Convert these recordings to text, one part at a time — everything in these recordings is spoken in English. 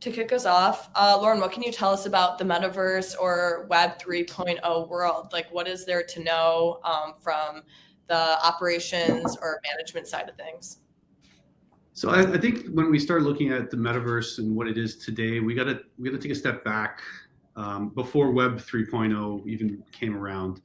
To kick us off, Lorne, what can you tell us about the metaverse or Web 3.0 world? Like, what is there to know from the operations or management side of things? So I think when we start looking at the metaverse and what it is today, we gotta take a step back before Web 3.0 even came around.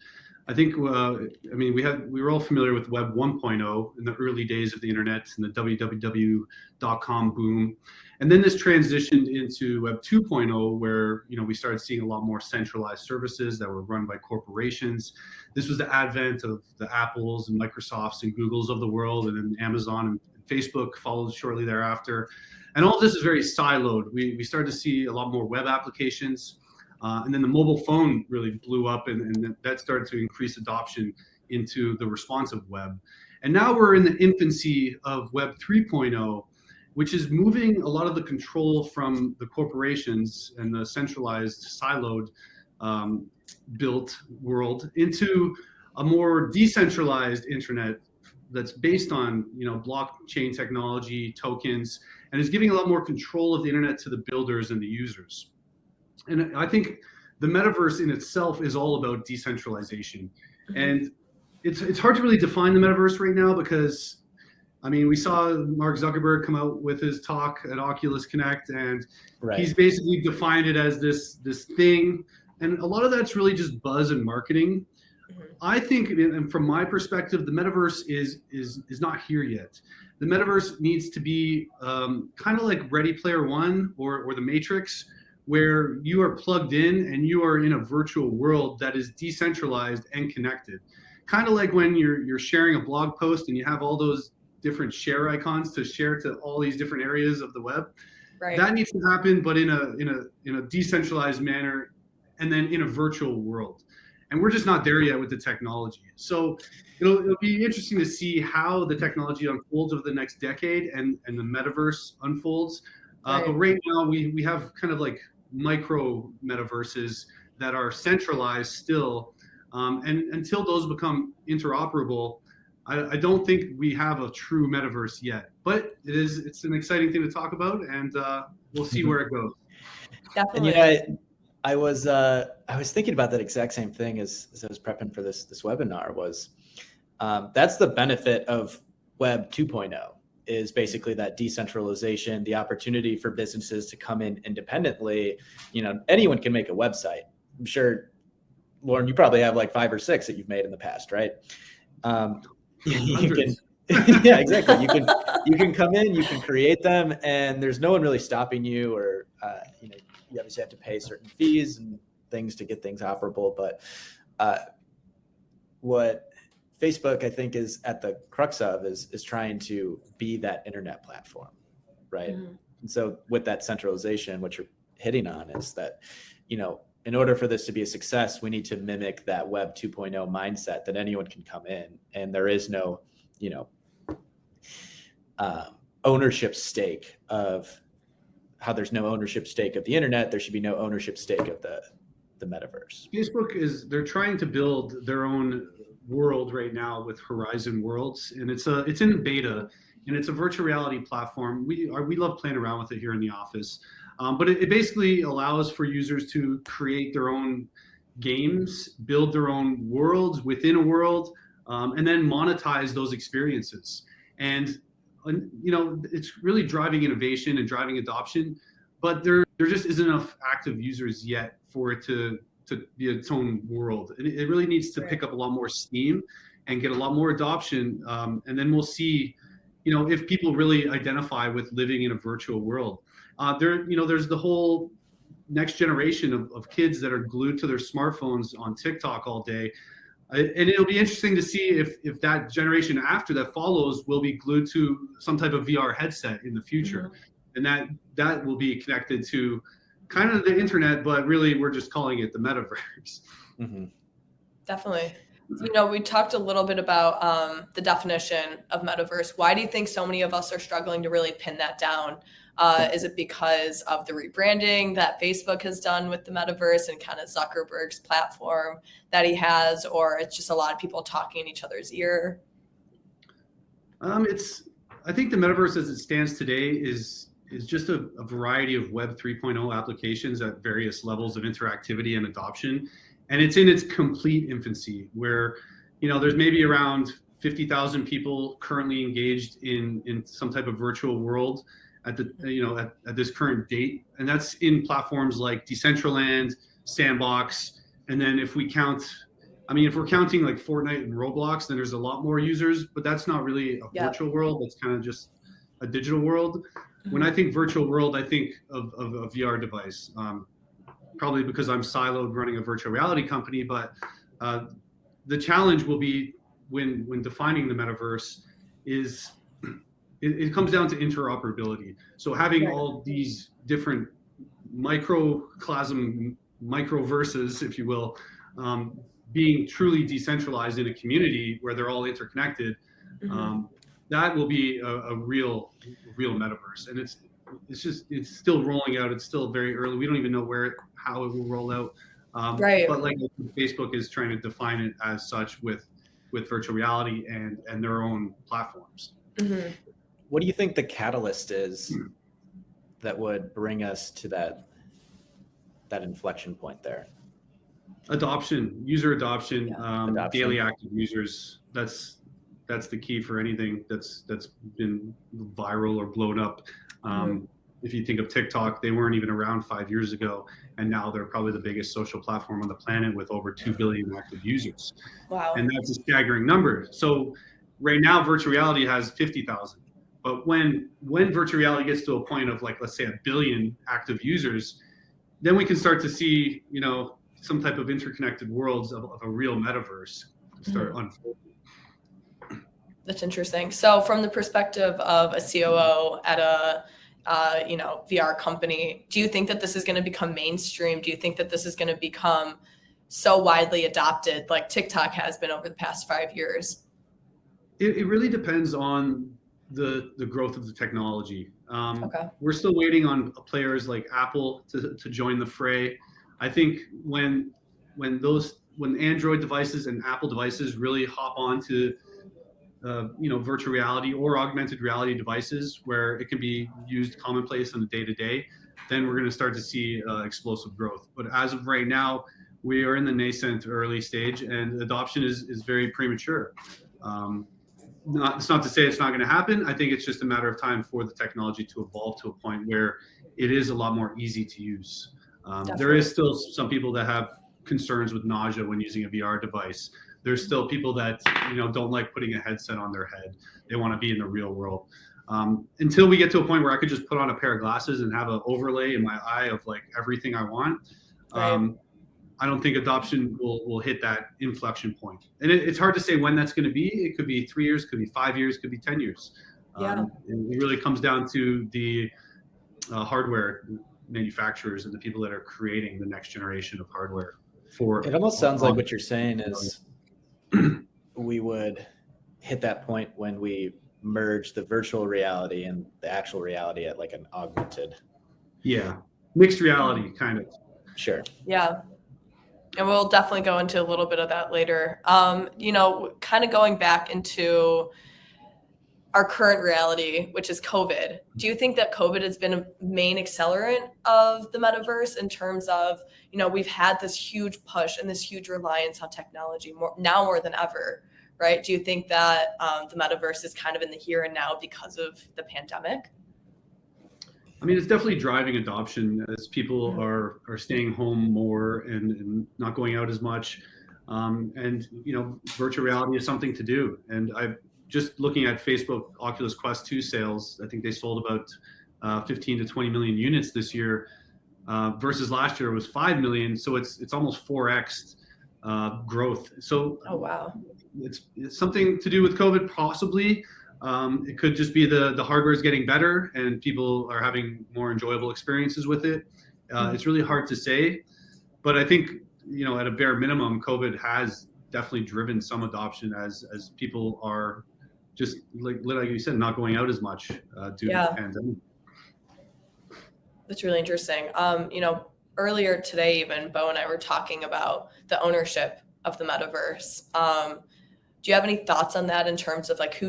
I think we were all familiar with Web 1.0 in the early days of the internet and the www.com boom, and then this transitioned into Web 2.0, where we started seeing a lot more centralized services that were run by corporations. This was the advent of the Apples and Microsofts and Googles of the world, and then Amazon and Facebook followed shortly thereafter. And all of this is very siloed. We started to see a lot more web applications. And then the mobile phone really blew up, and that started to increase adoption into the responsive web. And now we're in the infancy of Web 3.0, which is moving a lot of the control from the corporations and the centralized, siloed, built world into a more decentralized internet that's based on blockchain technology, tokens, and is giving a lot more control of the internet to the builders and the users. And I think the metaverse in itself is all about decentralization. And it's hard to really define the metaverse right now because, we saw Mark Zuckerberg come out with his talk at Oculus Connect, and he's basically defined it as this thing. And a lot of that's really just buzz and marketing. I think, and from my perspective, the metaverse is not here yet. The metaverse needs to be kind of like Ready Player One or The Matrix, where you are plugged in and you are in a virtual world that is decentralized and connected. Kind of like when you're sharing a blog post and you have all those different share icons to share to all these different areas of the web. Right. That needs to happen, but in a decentralized manner, and then in a virtual world. And we're just not there yet with the technology. So it'll be interesting to see how the technology unfolds over the next decade and the metaverse unfolds. But right now we have kind of like micro metaverses that are centralized still. And until those become interoperable, I don't think we have a true metaverse yet. But it's an exciting thing to talk about, and we'll see where it goes. Definitely. And I was thinking about that exact same thing as I was prepping for this webinar. Was that's the benefit of Web 2.0, is basically that decentralization, the opportunity for businesses to come in independently. Anyone can make a website. I'm sure, Lorne, you probably have like 5 or 6 that you've made in the past, right? You can, yeah, exactly. You can come in, you can create them, and there's no one really stopping you, or you obviously have to pay certain fees and things to get things operable. But what Facebook, I think, is at the crux of is trying to be that internet platform, right? Mm-hmm. And so with that centralization, what you're hitting on is that, in order for this to be a success, we need to mimic that Web 2.0 mindset that anyone can come in, and there is no, ownership stake of how there's no ownership stake of the internet. There should be no ownership stake of the metaverse. Facebook they're trying to build their own world right now with Horizon Worlds, and it's in beta, and it's a virtual reality platform. We love playing around with it here in the office. But it basically allows for users to create their own games, build their own worlds within a world, and then monetize those experiences. And it's really driving innovation and driving adoption, but there just isn't enough active users yet for it to be its own world. It really needs to pick up a lot more steam and get a lot more adoption, and then we'll see, if people really identify with living in a virtual world. There's the whole next generation of kids that are glued to their smartphones on TikTok all day. And it'll be interesting to see if that generation after that follows will be glued to some type of VR headset in the future. Mm-hmm. And that will be connected to kind of the internet, but really we're just calling it the metaverse. Mm-hmm. Definitely. We talked a little bit about the definition of metaverse. Why do you think so many of us are struggling to really pin that down? Is it because of the rebranding that Facebook has done with the metaverse and kind of Zuckerberg's platform that he has, or it's just a lot of people talking in each other's ear? I think the metaverse as it stands today is is just a variety of Web 3.0 applications at various levels of interactivity and adoption. And it's in its complete infancy where, there's maybe around 50,000 people currently engaged in some type of virtual world at this current date. And that's in platforms like Decentraland, Sandbox. And then if we're counting like Fortnite and Roblox, then there's a lot more users, but that's not really a virtual world. That's kind of just a digital world. When I think virtual world, I think of a VR device, probably because I'm siloed running a virtual reality company. But the challenge will be when defining the metaverse is it comes down to interoperability. So having all these different microverses, if you will, being truly decentralized in a community where they're all interconnected, that will be a real metaverse. And it's still rolling out. It's still very early. We don't even know how it will roll out. But like Facebook is trying to define it as such with virtual reality and their own platforms. What do you think the catalyst is that would bring us to that inflection point there? User adoption, daily active users. That's the key for anything that's been viral or blown up. If you think of TikTok, they weren't even around 5 years ago, and now they're probably the biggest social platform on the planet with over 2 billion active users. Wow. And that's a staggering number. So right now, virtual reality has 50,000. But when virtual reality gets to a point of, like, let's say 1 billion active users, then we can start to see, some type of interconnected worlds of a real metaverse start unfolding. That's interesting. So from the perspective of a COO at a VR company, do you think that this is going to become mainstream? Do you think that this is going to become so widely adopted like TikTok has been over the past 5 years? It really depends on the growth of the technology. Okay. We're still waiting on players like Apple to join the fray. I think when Android devices and Apple devices really hop onto virtual reality or augmented reality devices where it can be used commonplace on the day-to-day, then we're going to start to see explosive growth. But as of right now, we are in the nascent early stage, and adoption is very premature. It's not to say it's not going to happen. I think it's just a matter of time for the technology to evolve to a point where it is a lot more easy to use. There is still some people that have concerns with nausea when using a VR device. There's still people that don't like putting a headset on their head. They want to be in the real world. Until we get to a point where I could just put on a pair of glasses and have an overlay in my eye of like everything I want, I don't think adoption will hit that inflection point. And it's hard to say when that's going to be. It could be 3 years, could be 5 years, could be 10 years. And it really comes down to the hardware manufacturers and the people that are creating the next generation of hardware. It almost sounds like what you're saying is we would hit that point when we merge the virtual reality and the actual reality at like an augmented. Yeah. Mixed reality, kind of. Sure. Yeah. And we'll definitely go into a little bit of that later. Kind of going back into our current reality, which is COVID. Do you think that COVID has been a main accelerant of the metaverse in terms of, we've had this huge push and this huge reliance on technology more than ever, right? Do you think that the metaverse is kind of in the here and now because of the pandemic? I mean, it's definitely driving adoption as people are staying home more and not going out as much. Virtual reality is something to do. And I've just looking at Facebook Oculus Quest 2 sales, I think they sold about 15 to 20 million units this year versus last year it was 5 million. So it's almost 4x growth. So oh wow, it's something to do with COVID possibly. It could just be the hardware is getting better and people are having more enjoyable experiences with it. It's really hard to say, but I think at a bare minimum, COVID has definitely driven some adoption as people are just like you said, not going out as much due to the pandemic. That's really interesting. Earlier today, even Beau and I were talking about the ownership of the metaverse. Do you have any thoughts on that in terms of like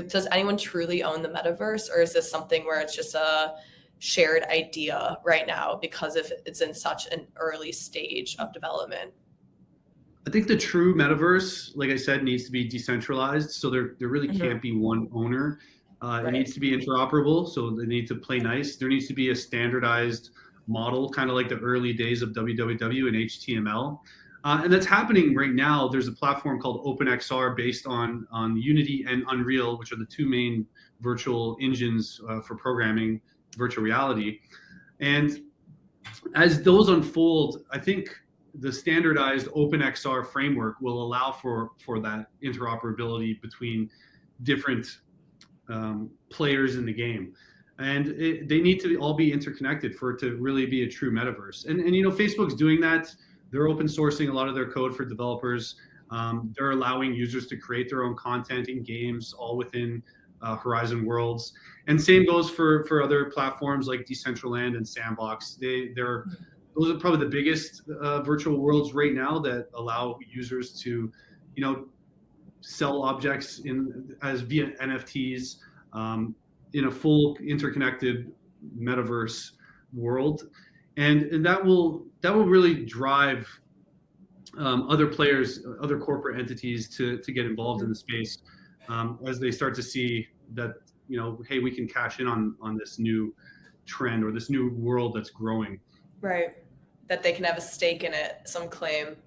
does anyone truly own the metaverse, or is this something where it's just a shared idea right now because if it's in such an early stage of development? I think the true metaverse, like I said, needs to be decentralized. So there really can't be one owner. It needs to be interoperable. So they need to play nice. There needs to be a standardized model, kind of like the early days of www and HTML. And that's happening right now. There's a platform called OpenXR based on Unity and Unreal, which are the two main virtual engines for programming virtual reality. And as those unfold, I think the standardized OpenXR framework will allow for that interoperability between different players in the game. And they need to all be interconnected for it to really be a true metaverse. And Facebook's doing that. They're open sourcing a lot of their code for developers. They're allowing users to create their own content in games, all within Horizon Worlds. And same goes for other platforms like Decentraland and Sandbox. Those are probably the biggest virtual worlds right now that allow users to, sell objects via NFTs in a full interconnected metaverse world, and that will really drive other players, other corporate entities to get involved in the space as they start to see that hey, we can cash in on this new trend or this new world that's growing. Right. That they can have a stake in it, some claim.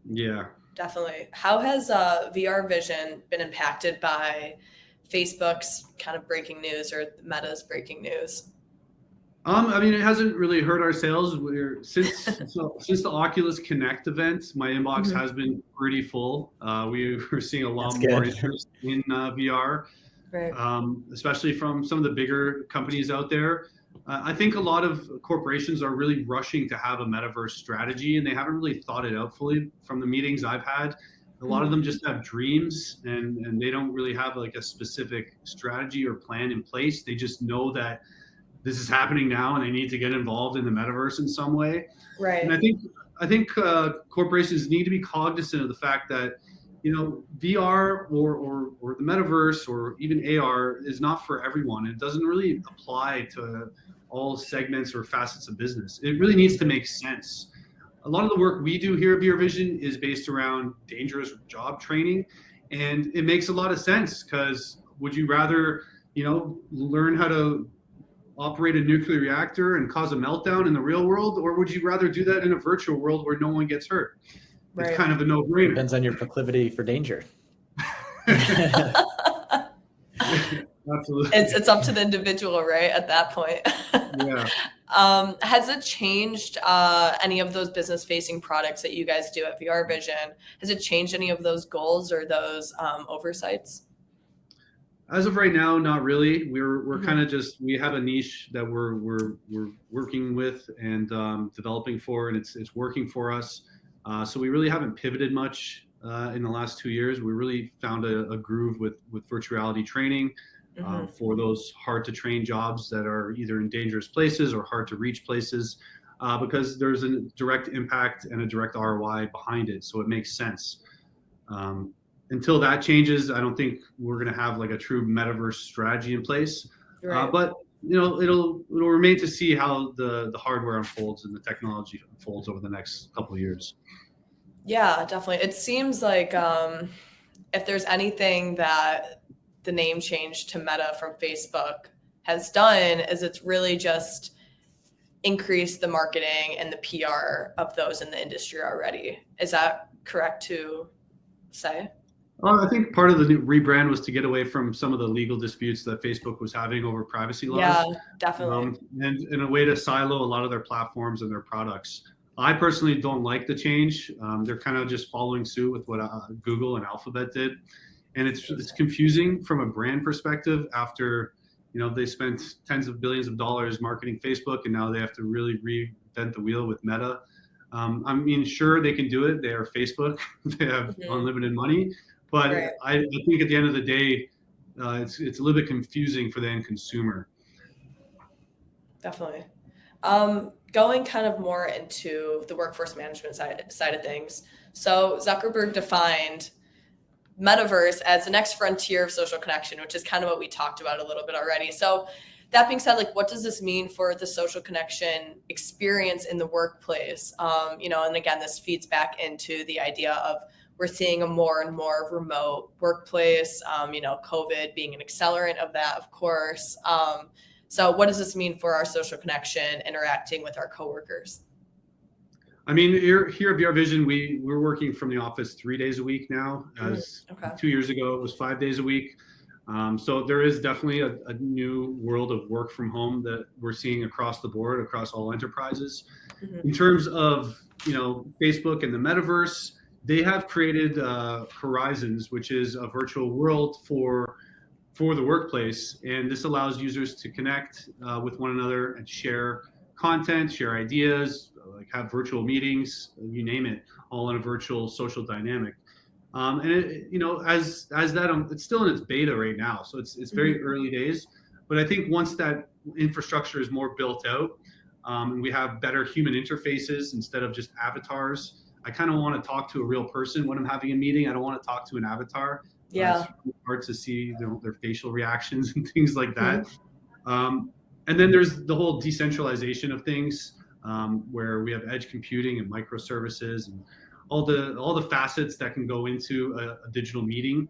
Yeah. Definitely. How has VR vision been impacted by Facebook's kind of breaking news or Meta's breaking news? It hasn't really hurt our sales. Since the Oculus Connect event, my inbox has been pretty full. We're seeing a lot more interest in VR, right. Especially from some of the bigger companies out there. I think a lot of corporations are really rushing to have a metaverse strategy, and they haven't really thought it out fully. From the meetings I've had, a lot of them just have dreams, and they don't really have like a specific strategy or plan in place. They just know that this is happening now, and they need to get involved in the metaverse in some way. Right. And I think corporations need to be cognizant of the fact that VR or the metaverse or even AR is not for everyone. It doesn't really apply to all segments or facets of business. It really needs to make sense. A lot of the work we do here at VR Vision is based around dangerous job training, and it makes a lot of sense because would you rather, learn how to operate a nuclear reactor and cause a meltdown in the real world, or would you rather do that in a virtual world where no one gets hurt? Right. It's kind of a no-brainer. Depends on your proclivity for danger. Absolutely. It's up to the individual, right? At that point. Yeah. Has it changed any of those business-facing products that you guys do at VR Vision? Has it changed any of those goals or those oversights? As of right now, not really. We're kind of we have a niche that we're working with and developing for, and it's working for us. So we really haven't pivoted much in the last 2 years. We really found a groove with virtual reality training for those hard to train jobs that are either in dangerous places or hard to reach places because there's a direct impact and a direct ROI behind it. So it makes sense. Until that changes, I don't think we're going to have like a true metaverse strategy in place. Right. But it'll remain to see how the hardware unfolds and the technology unfolds over the next couple of years. Yeah, definitely. It seems like if there's anything that the name change to Meta from Facebook has done, is it's really just increased the marketing and the PR of those in the industry already. Is that correct to say? I think part of the new rebrand was to get away from some of the legal disputes that Facebook was having over privacy laws. Yeah, definitely. And in a way to silo a lot of their platforms and their products. I personally don't like the change. They're kind of just following suit with what Google and Alphabet did. And it's confusing from a brand perspective after, they spent tens of billions of dollars marketing Facebook, and now they have to really reinvent the wheel with Meta. Sure, they can do it. They are Facebook. They have unlimited money. But right. I think at the end of the day, it's a little bit confusing for the end consumer. Definitely. Going kind of more into the workforce management side of things. So Zuckerberg defined Metaverse as the next frontier of social connection, which is kind of what we talked about a little bit already. So that being said, like, what does this mean for the social connection experience in the workplace? And again, this feeds back into the idea of we're seeing a more and more remote workplace, COVID being an accelerant of that, of course. So what does this mean for our social connection, interacting with our coworkers? I mean, here at VR Vision, we're working from the office 3 days a week now. As 2 years ago, it was 5 days a week. So there is definitely a new world of work from home that we're seeing across the board, across all enterprises. In terms of Facebook and the metaverse, they have created Horizons, which is a virtual world for the workplace, and this allows users to connect with one another and share content, share ideas, like have virtual meetings, you name it, all in a virtual social dynamic. And as that, it's still in its beta right now, so it's very early days. But I think once that infrastructure is more built out, and we have better human interfaces instead of just avatars, I kind of want to talk to a real person when I'm having a meeting. I don't want to talk to an avatar. Yeah, it's really hard to see their facial reactions and things like that. And then there's the whole decentralization of things, where we have edge computing and microservices and all the facets that can go into a digital meeting.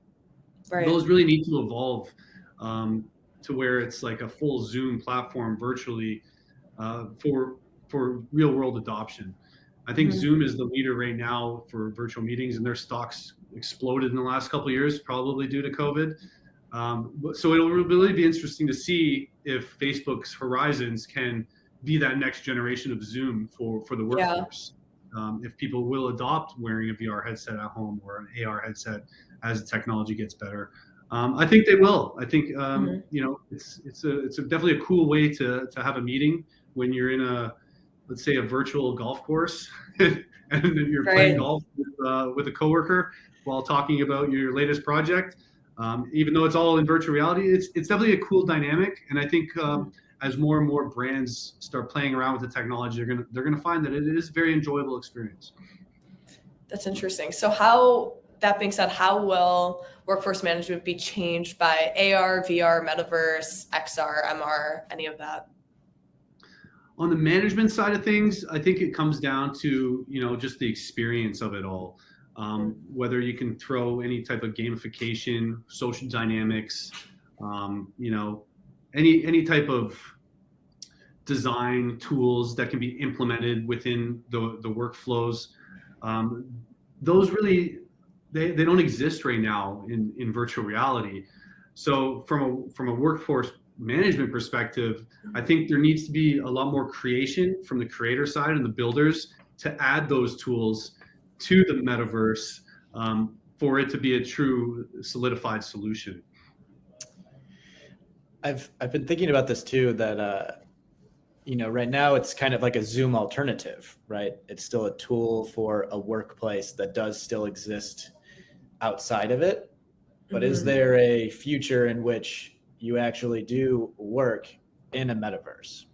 right. Those really need to evolve to where it's like a full Zoom platform virtually for real world adoption. I think Zoom is the leader right now for virtual meetings, and their stocks exploded in the last couple of years, probably due to COVID. So it'll really be interesting to see if Facebook's Horizons can be that next generation of Zoom for the workforce. If people will adopt wearing a VR headset at home or an AR headset as the technology gets better. I think they will. I think it's definitely a cool way to have a meeting when you're in let's say a virtual golf course and you're playing golf with a coworker while talking about your latest project. Even though it's all in virtual reality, it's definitely a cool dynamic. And I think as more and more brands start playing around with the technology, they're gonna find that it is a very enjoyable experience. That's interesting. So that being said, how will workforce management be changed by AR, VR, metaverse, XR, MR, any of that? On the management side of things, I think it comes down to just the experience of it all. Whether you can throw any type of gamification, social dynamics, any type of design tools that can be implemented within the workflows. Those really they don't exist right now in virtual reality. So from a workforce management perspective, I think there needs to be a lot more creation from the creator side and the builders to add those tools to the metaverse for it to be a true solidified solution. I've been thinking about this too, that right now it's kind of like a Zoom alternative, right? It's still a tool for a workplace that does still exist outside of it. But is there a future in which you actually do work in a metaverse?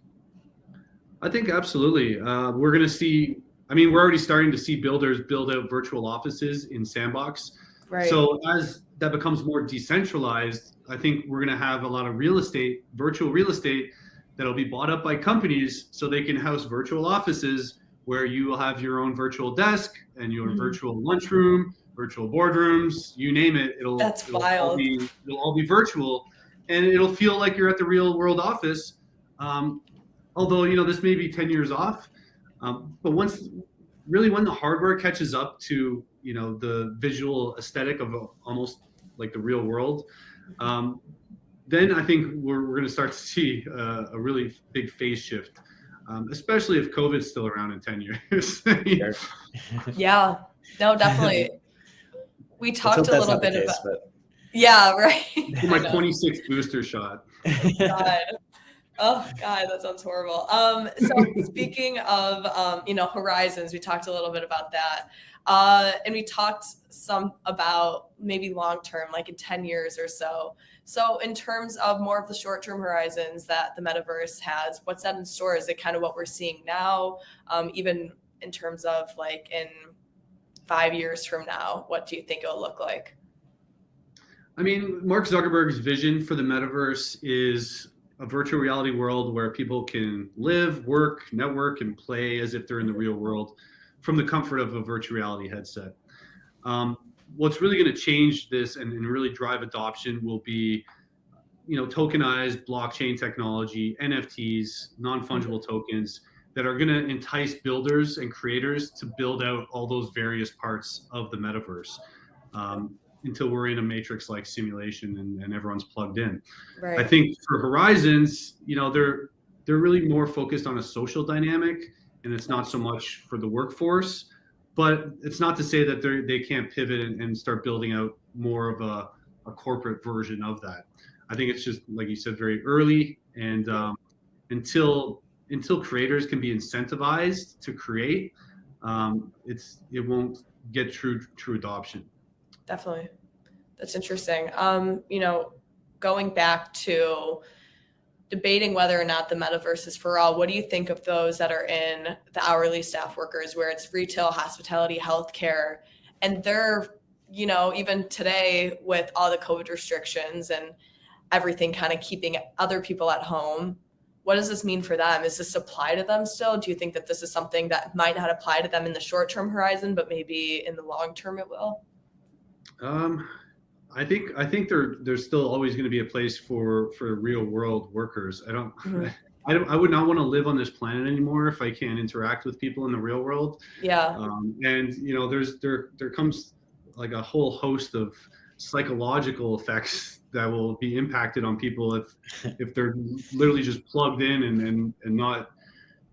I think absolutely. We're going to see, we're already starting to see builders build out virtual offices in Sandbox. Right. So as that becomes more decentralized, I think we're going to have a lot of virtual real estate that'll be bought up by companies so they can house virtual offices where you will have your own virtual desk and your virtual lunchroom, virtual boardrooms, you name it. It'll all be virtual. And it'll feel like you're at the real world office. Although, this may be 10 years off. But when the hardware catches up to, the visual aesthetic of almost like the real world, then I think we're going to start to see a really big phase shift, especially if COVID's still around in 10 years. Yeah, no, definitely. We talked a little bit about. But... Yeah, right. My 26th booster shot. God. Oh God, that sounds horrible. So speaking of, Horizons, we talked a little bit about that. And we talked some about maybe long-term, like in 10 years or so. So in terms of more of the short-term horizons that the metaverse has, what's that in store? Is it kind of what we're seeing now? Even in terms of like in 5 years from now, what do you think it'll look like? Mark Zuckerberg's vision for the metaverse is a virtual reality world where people can live, work, network, and play as if they're in the real world from the comfort of a virtual reality headset. What's really going to change this and really drive adoption will be, tokenized blockchain technology, NFTs, non-fungible tokens that are going to entice builders and creators to build out all those various parts of the metaverse until we're in a matrix-like simulation and everyone's plugged in. Right. I think for Horizons, they're really more focused on a social dynamic, and it's not so much for the workforce. But it's not to say that they can't pivot and start building out more of a corporate version of that. I think it's just, like you said, very early, and until creators can be incentivized to create, it won't get true adoption. Definitely. That's interesting. Going back to debating whether or not the metaverse is for all, what do you think of those that are in the hourly staff workers, where it's retail, hospitality, healthcare, and they're, even today with all the COVID restrictions and everything kind of keeping other people at home, what does this mean for them? Is this apply to them still? Do you think that this is something that might not apply to them in the short-term horizon, but maybe in the long term it will? I think there's still always going to be a place for real world workers. I would not want to live on this planet anymore if I can't interact with people in the real world. Yeah. And there comes like a whole host of psychological effects that will be impacted on people if they're literally just plugged in and not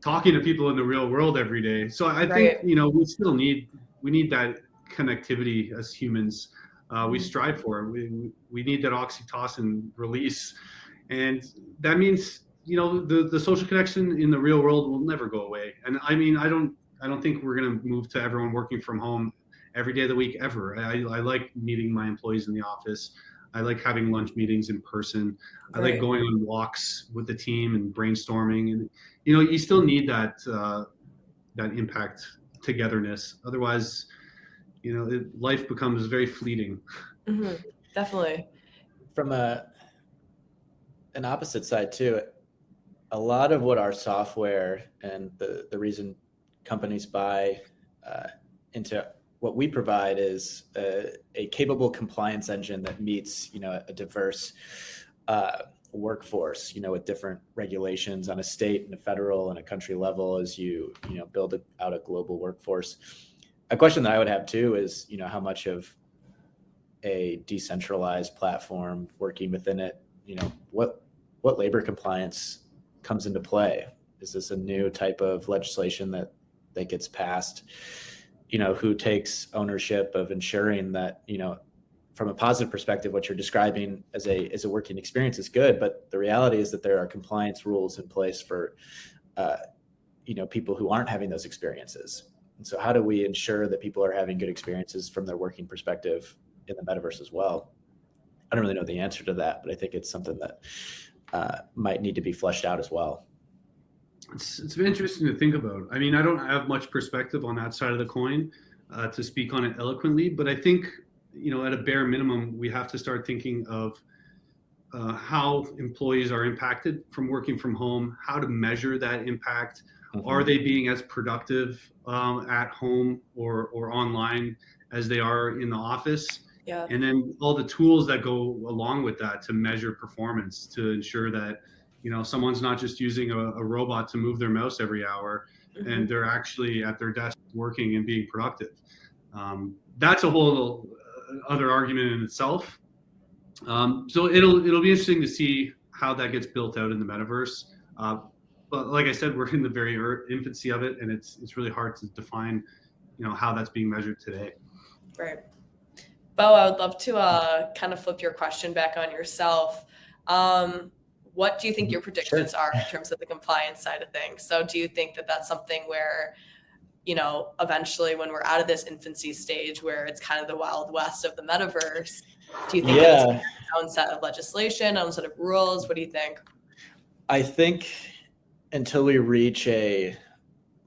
talking to people in the real world every day. So I think we need that connectivity as humans. We strive for it. We need that oxytocin release, and that means the social connection in the real world will never go away. And I mean, I don't think we're going to move to everyone working from home every day of the week ever. I like meeting my employees in the office. I like having lunch meetings in person. I like going on walks with the team and brainstorming. And you still need that impact togetherness. Otherwise, life becomes very fleeting. Mm-hmm. Definitely. From an opposite side too, a lot of what our software and the reason companies buy into what we provide is a capable compliance engine that meets a diverse workforce, with different regulations on a state and a federal and a country level as you build out a global workforce. A question that I would have too is, how much of a decentralized platform working within it, what labor compliance comes into play? Is this a new type of legislation that gets passed? Who takes ownership of ensuring that, from a positive perspective, what you're describing as a working experience is good, but the reality is that there are compliance rules in place for, people who aren't having those experiences. And so how do we ensure that people are having good experiences from their working perspective in the metaverse as well? I don't really know the answer to that, but I think it's something that might need to be fleshed out as well. It's been interesting to think about. I mean, I don't have much perspective on that side of the coin to speak on it eloquently, but I think, at a bare minimum, we have to start thinking of how employees are impacted from working from home, how to measure that impact. Mm-hmm. Are they being as productive at home or online as they are in the office? Yeah. And then all the tools that go along with that to measure performance, to ensure that someone's not just using a robot to move their mouse every hour, mm-hmm. and they're actually at their desk working and being productive. That's a whole other argument in itself. So it'll be interesting to see how that gets built out in the metaverse. But like I said, we're in the very infancy of it, and it's really hard to define, how that's being measured today. Right. Beau, I would love to kind of flip your question back on yourself. What do you think your predictions are in terms of the compliance side of things? So do you think that that's something where, eventually when we're out of this infancy stage where it's kind of the Wild West of the metaverse, do you think that it's its own set of legislation, own set of rules? What do you think? I think until we reach a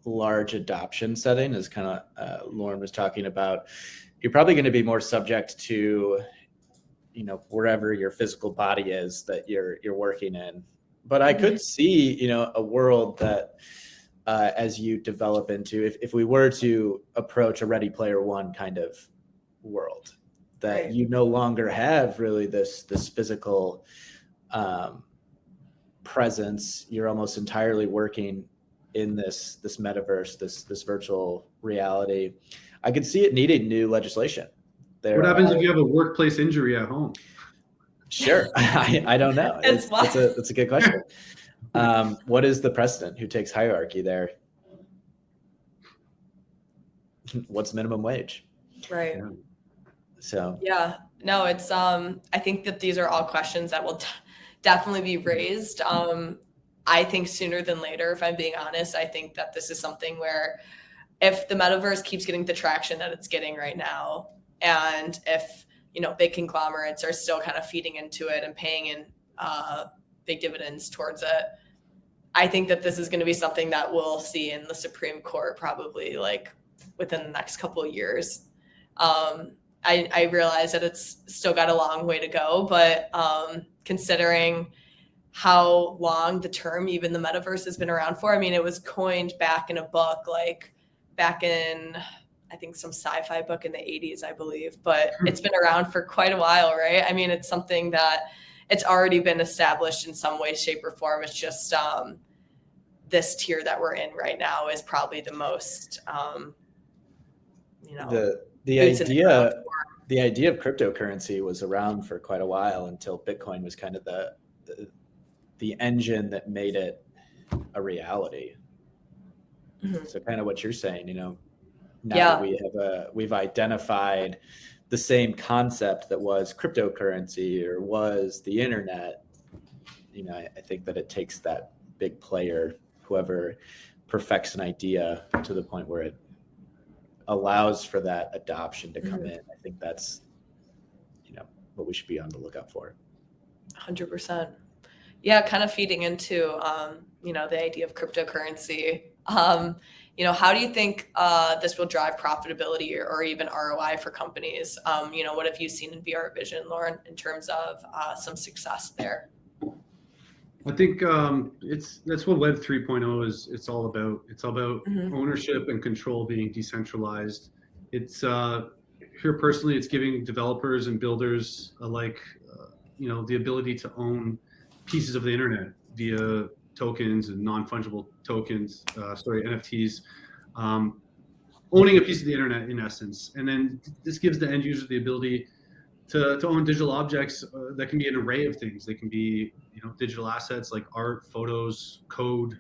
large adoption setting, as kind of Lorne was talking about, you're probably going to be more subject to, wherever your physical body is that you're working in. But I could see, you know, a world that as you develop into, if we were to approach a Ready Player One kind of world, that Right. you no longer have really this physical presence. You're almost entirely working in this metaverse, this virtual reality. I could see it needing new legislation. What happens if you have a workplace injury at home? Sure. I don't know. It's It's a good question. What is the precedent? Who takes hierarchy there? What's minimum wage? Right. Yeah. So yeah, no, it's I think that these are all questions that will definitely be raised. I think sooner than later, if I'm being honest. I think that this is something where if the metaverse keeps getting the traction that it's getting right now, and if, you know, big conglomerates are still kind of feeding into it and paying in big dividends towards it, I think that this is going to be something that we'll see in the Supreme Court probably like within the next couple of years. I realize that it's still got a long way to go, but considering how long the term even the metaverse has been around for, I mean, it was coined back in a book, like back in, I think, some sci-fi book in the 80s, I believe, but it's been around for quite a while, right? I mean, it's something that it's already been established in some way, shape, or form. It's just this tier that we're in right now is probably the most, you know, the idea of cryptocurrency was around for quite a while until Bitcoin was kind of the engine that made it a reality. Mm-hmm. So kind of what you're saying, you know, now that we've identified the same concept that was cryptocurrency or was the internet, you know, I think that it takes that big player, whoever perfects an idea to the point where it allows for that adoption to come in. I think that's, you know, what we should be on the lookout for. 100%. Yeah, kind of feeding into, you know, the idea of cryptocurrency. You know, how do you think this will drive profitability or even ROI for companies? You know, what have you seen in VR Vision, Lorne, in terms of some success there? I think that's what Web 3.0 is. It's all about. It's all about ownership and control being decentralized. It's here personally, it's giving developers and builders alike, you know, the ability to own pieces of the internet via tokens and non-fungible tokens, NFTs, owning a piece of the internet in essence. And then this gives the end user the ability to own digital objects that can be an array of things. They can be, you know, digital assets like art, photos, code,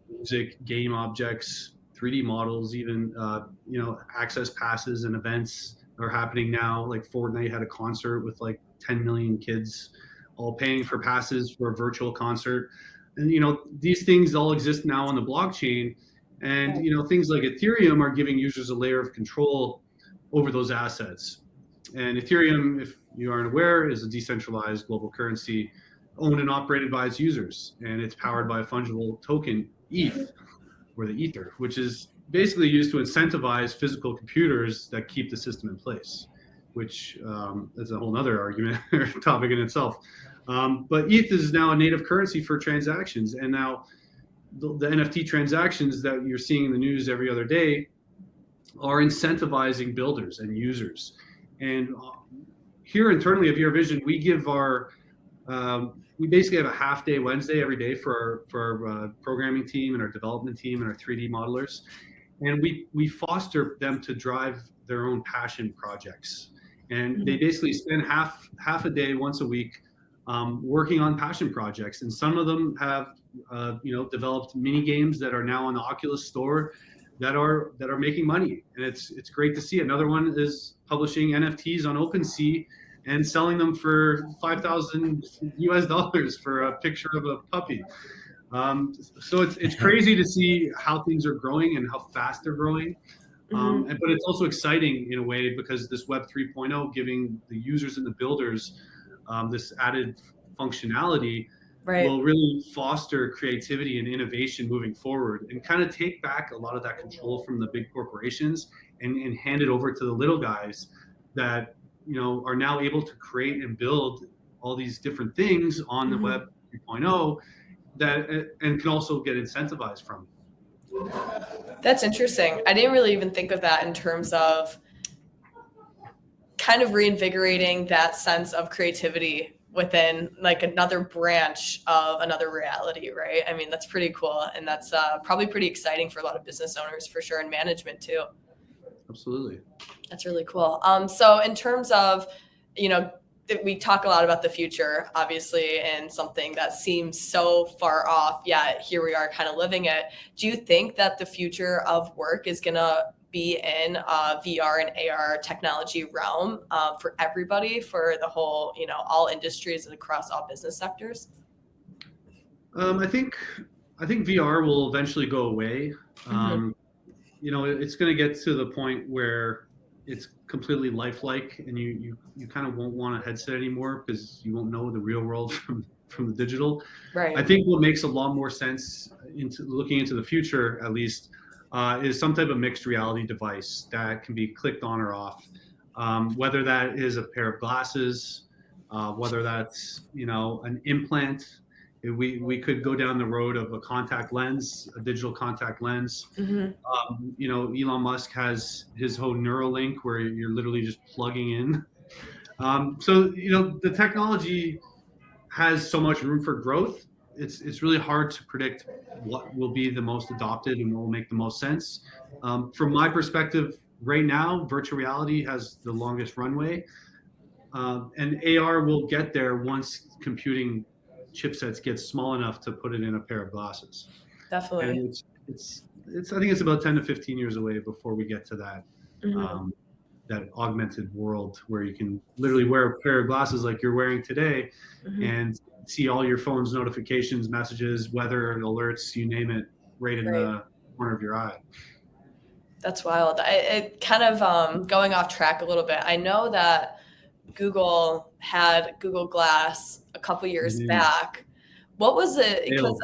music, game objects, 3D models, even, you know, access passes and events are happening now. Like Fortnite had a concert with like 10 million kids all paying for passes for a virtual concert. And, you know, these things all exist now on the blockchain. And, you know, things like Ethereum are giving users a layer of control over those assets. And Ethereum, if you aren't aware, is a decentralized global currency owned and operated by its users. And it's powered by a fungible token, ETH, or the Ether, which is basically used to incentivize physical computers that keep the system in place, which is a whole other argument or topic in itself. But ETH is now a native currency for transactions. And now the NFT transactions that you're seeing in the news every other day are incentivizing builders and users. And here internally at VR Vision, we give our, we basically have a half day Wednesday every day for our programming team and our development team and our 3D modelers. And we foster them to drive their own passion projects. And they basically spend half a day once a week working on passion projects. And some of them have, you know, developed mini games that are now on the Oculus store that are making money, and it's great to see. Another one is publishing NFTs on OpenSea and selling them for $5,000 for a picture of a puppy. So it's crazy to see how things are growing and how fast they're growing. But it's also exciting in a way because this Web 3.0 giving the users and the builders this added functionality will really foster creativity and innovation moving forward and kind of take back a lot of that control from the big corporations and hand it over to the little guys that, you know, are now able to create and build all these different things on the Web 3.0 that and can also get incentivized from. That's interesting. I didn't really even think of that in terms of kind of reinvigorating that sense of creativity within like another branch of another reality, right? I mean, that's pretty cool. And that's probably pretty exciting for a lot of business owners for sure, and management too. Absolutely. That's really cool. So in terms of, we talk a lot about the future, obviously, and something that seems so far off, yet here we are kind of living it. Do you think that the future of work is going to be in VR and AR technology realm for everybody, for the whole, all industries and across all business sectors? I think VR will eventually go away. It's going to get to the point where it's completely lifelike, and you kind of won't want a headset anymore because you won't know the real world from the digital. Right. I think what makes a lot more sense looking into the future, at least, is some type of mixed reality device that can be clicked on or off. Whether that is a pair of glasses, whether that's an implant. We could go down the road of a contact lens, a digital contact lens. Elon Musk has his whole Neuralink where you're literally just plugging in. So the technology has so much room for growth. It's really hard to predict what will be the most adopted and what will make the most sense. From my perspective, right now, virtual reality has the longest runway, and AR will get there once computing chipsets get small enough to put it in a pair of glasses. Definitely. And I think it's about 10 to 15 years away before we get to that that augmented world where you can literally wear a pair of glasses like you're wearing today and see all your phone's notifications, messages, weather, alerts, you name it, right in the corner of your eye. That's wild. It kind of going off track a little bit. I know that Google had Google Glass a couple years back. What was it? Because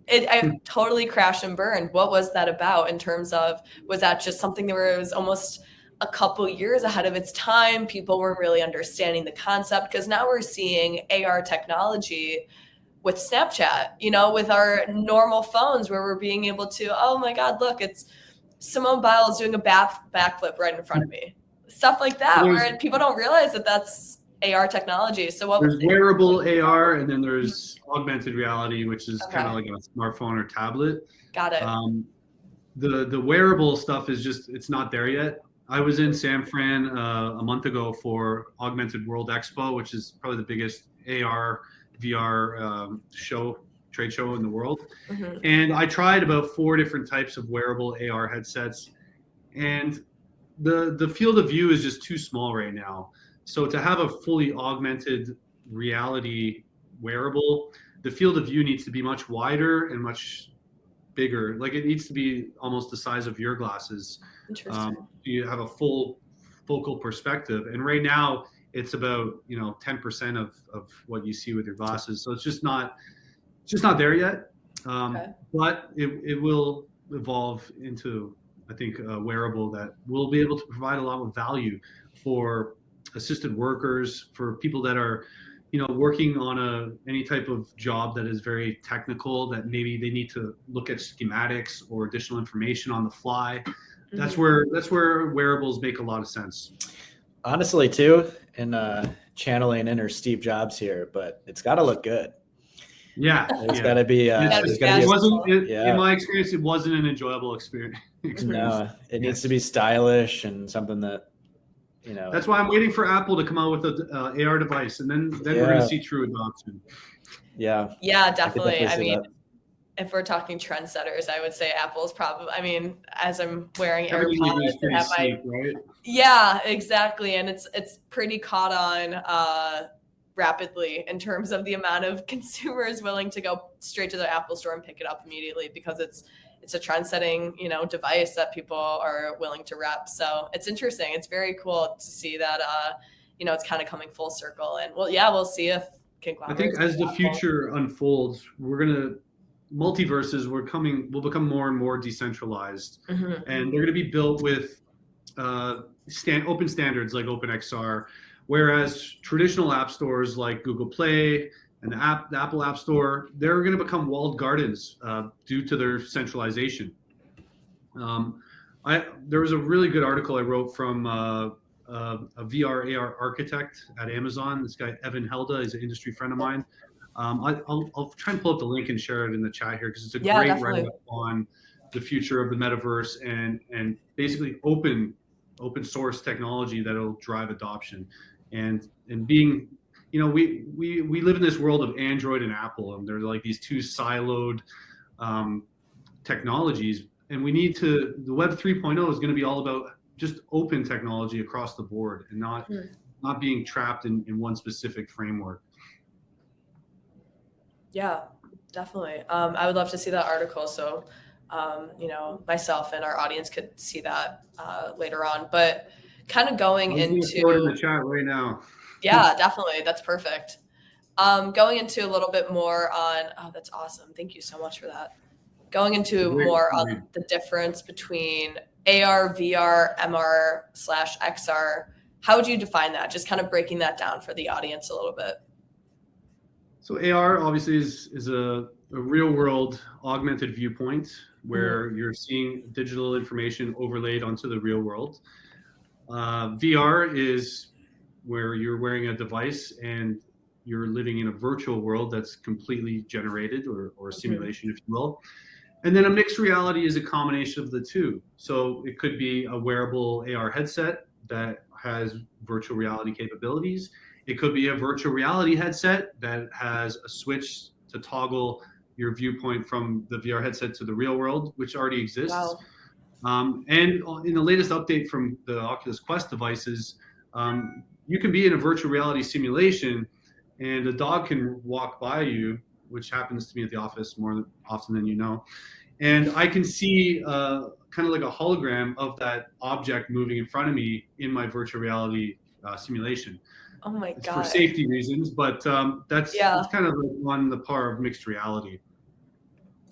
I totally crashed and burned. What was that about in terms of, was that just something that was almost a couple years ahead of its time? People weren't really understanding the concept, because now we're seeing AR technology with Snapchat, with our normal phones, where we're being able to, oh my God, look, it's Simone Biles doing a backflip right in front of me. Stuff like that, where people don't realize that that's AR technology. So there's wearable AR, and then there's augmented reality, which is kind of like a smartphone or tablet. Got it. The wearable stuff is it's not there yet. I was in San Fran a month ago for Augmented World Expo, which is probably the biggest AR VR trade show in the world. And I tried about 4 different types of wearable AR headsets, and the field of view is just too small right now. So to have a fully augmented reality wearable, the field of view needs to be much wider and much bigger. Like it needs to be almost the size of your glasses. Interesting. You have a full focal perspective. And right now it's about 10% of what you see with your glasses. So it's just not there yet. But it will evolve into, I think, a wearable that will be able to provide a lot of value for assisted workers, for people that are, working on any type of job that is very technical, that maybe they need to look at schematics or additional information on the fly. That's where wearables make a lot of sense. Honestly, too, and channeling inner Steve Jobs here, but it's got to look good. Yeah, it's got to be. In my experience, it wasn't an enjoyable experience. No, it needs to be stylish and something that, That's why I'm waiting for Apple to come out with an AR device, and then we're going to see true adoption. Yeah. Yeah, definitely. I mean, if we're talking trendsetters, I would say Apple's probably. I mean, as I'm wearing AirPods and have right? Yeah, exactly, and it's pretty caught on rapidly in terms of the amount of consumers willing to go straight to the Apple store and pick it up immediately, because it's a trend-setting, device that people are willing to rep. So it's interesting. It's very cool to see that, it's kind of coming full circle. And we'll see if I think as the future unfolds, multiverses will become more and more decentralized, and they're going to be built with open standards like OpenXR, whereas traditional app stores like Google Play, and the Apple App Store, they're going to become walled gardens due to their centralization. There was a really good article I wrote from a VR AR architect at Amazon. This guy Evan Helda is an industry friend of mine. I'll try and pull up the link and share it in the chat here because it's a great write-up on the future of the metaverse and basically open source technology that'll drive adoption. And being, we live in this world of Android and Apple, and they're like these two siloed technologies. And the Web 3.0 is going to be all about just open technology across the board and not being trapped in one specific framework. Yeah, definitely. I would love to see that article. So, myself and our audience could see that later on. But kind of going into throw it in the chat right now. Yeah, definitely. That's perfect. Going into a little bit more on, that's awesome. Thank you so much for that. Going into more on the difference between AR, VR, MR/XR. How would you define that? Just kind of breaking that down for the audience a little bit. So AR obviously is a real world augmented viewpoint where you're seeing digital information overlaid onto the real world. VR is where you're wearing a device and you're living in a virtual world that's completely generated or a simulation, if you will. And then a mixed reality is a combination of the two. So it could be a wearable AR headset that has virtual reality capabilities. It could be a virtual reality headset that has a switch to toggle your viewpoint from the VR headset to the real world, which already exists. Wow. And in the latest update from the Oculus Quest devices, you can be in a virtual reality simulation and a dog can walk by you, which happens to me at the office more often than you know. And I can see kind of like a hologram of that object moving in front of me in my virtual reality simulation. Oh my It's God. for safety reasons, but that's kind of on the par of mixed reality.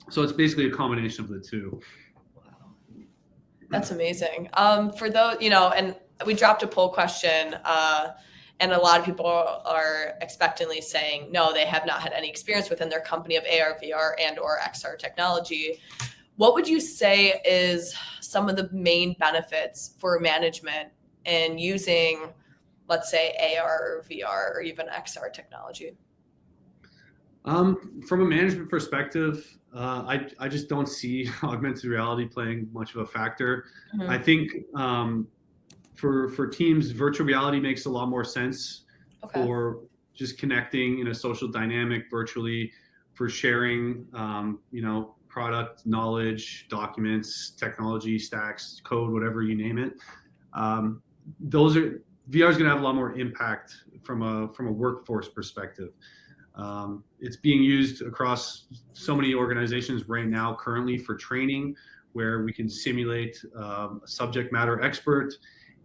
So it's basically a combination of the two. Wow. That's amazing. For those, and we dropped a poll question, and a lot of people are expectantly saying, no, they have not had any experience within their company of AR, VR, and or XR technology. What would you say is some of the main benefits for management in using, let's say, AR or VR or even XR technology? From a management perspective, I just don't see augmented reality playing much of a factor. Mm-hmm. I think for teams, virtual reality makes a lot more sense for just connecting in a social dynamic virtually, for sharing, product knowledge, documents, technology stacks, code, whatever you name it. VR is going to have a lot more impact from a workforce perspective. It's being used across so many organizations right now currently for training, where we can simulate a subject matter expert,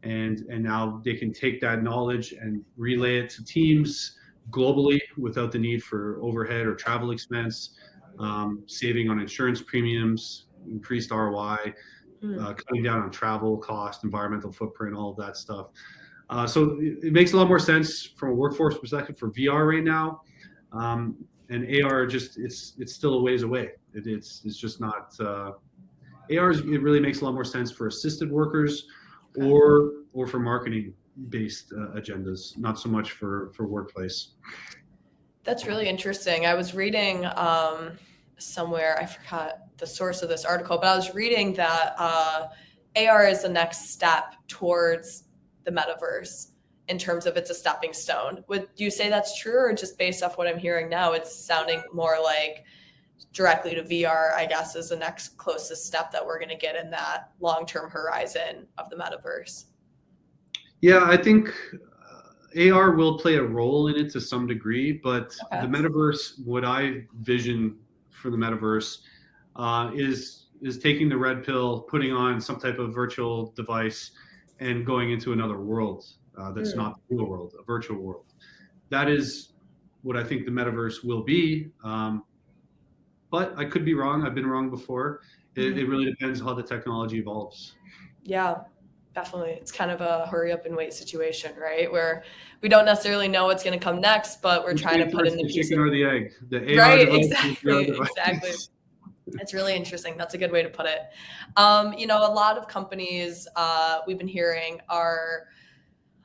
and now they can take that knowledge and relay it to teams globally without the need for overhead or travel expense, saving on insurance premiums, increased ROI, cutting down on travel cost, environmental footprint, all of that stuff. So it makes a lot more sense from a workforce perspective for VR right now. And AR it's still a ways away. It's just not AR. It really makes a lot more sense for assisted workers or for marketing based agendas, not so much for workplace. That's really interesting. I was reading somewhere, I forgot the source of this article, but I was reading that AR is the next step towards the metaverse in terms of it's a stepping stone. Would you say that's true, or just based off what I'm hearing now, it's sounding more like directly to VR, I guess, is the next closest step that we're going to get in that long-term horizon of the metaverse? Yeah, I think AR will play a role in it to some degree, but the metaverse, what I vision for the metaverse is taking the red pill, putting on some type of virtual device and going into another world that's not the real world, a virtual world. That is what I think the metaverse will be. But I could be wrong. I've been wrong before. It really depends how the technology evolves. Yeah. Definitely. It's kind of a hurry up and wait situation, right? Where we don't necessarily know what's going to come next, but we're Which trying to came put in first, the the pieces. chicken or the egg? The AR Right, device or the VR exactly, device? exactly. It's really interesting. That's a good way to put it. You know, a lot of companies we've been hearing are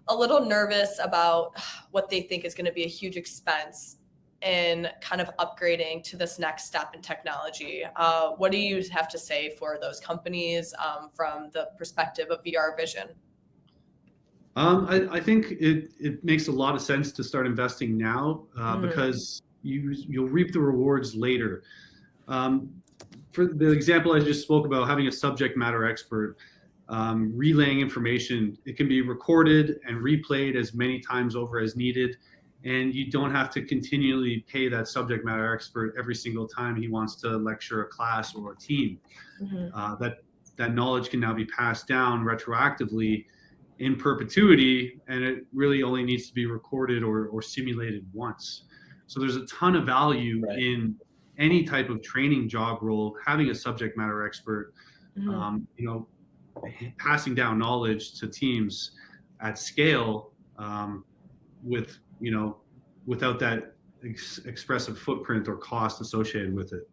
a little nervous about what they think is going to be a huge expense in kind of upgrading to this next step in technology. What do you have to say for those companies from the perspective of VR vision? I think it makes a lot of sense to start investing now because you'll reap the rewards later. For the example I just spoke about, having a subject matter expert relaying information, it can be recorded and replayed as many times over as needed, and you don't have to continually pay that subject matter expert every single time he wants to lecture a class or a team. That knowledge can now be passed down retroactively in perpetuity, and it really only needs to be recorded or simulated once. So there's a ton of value in any type of training job role, having a subject matter expert, you know, passing down knowledge to teams at scale with, you know, without that expressive footprint or cost associated with it.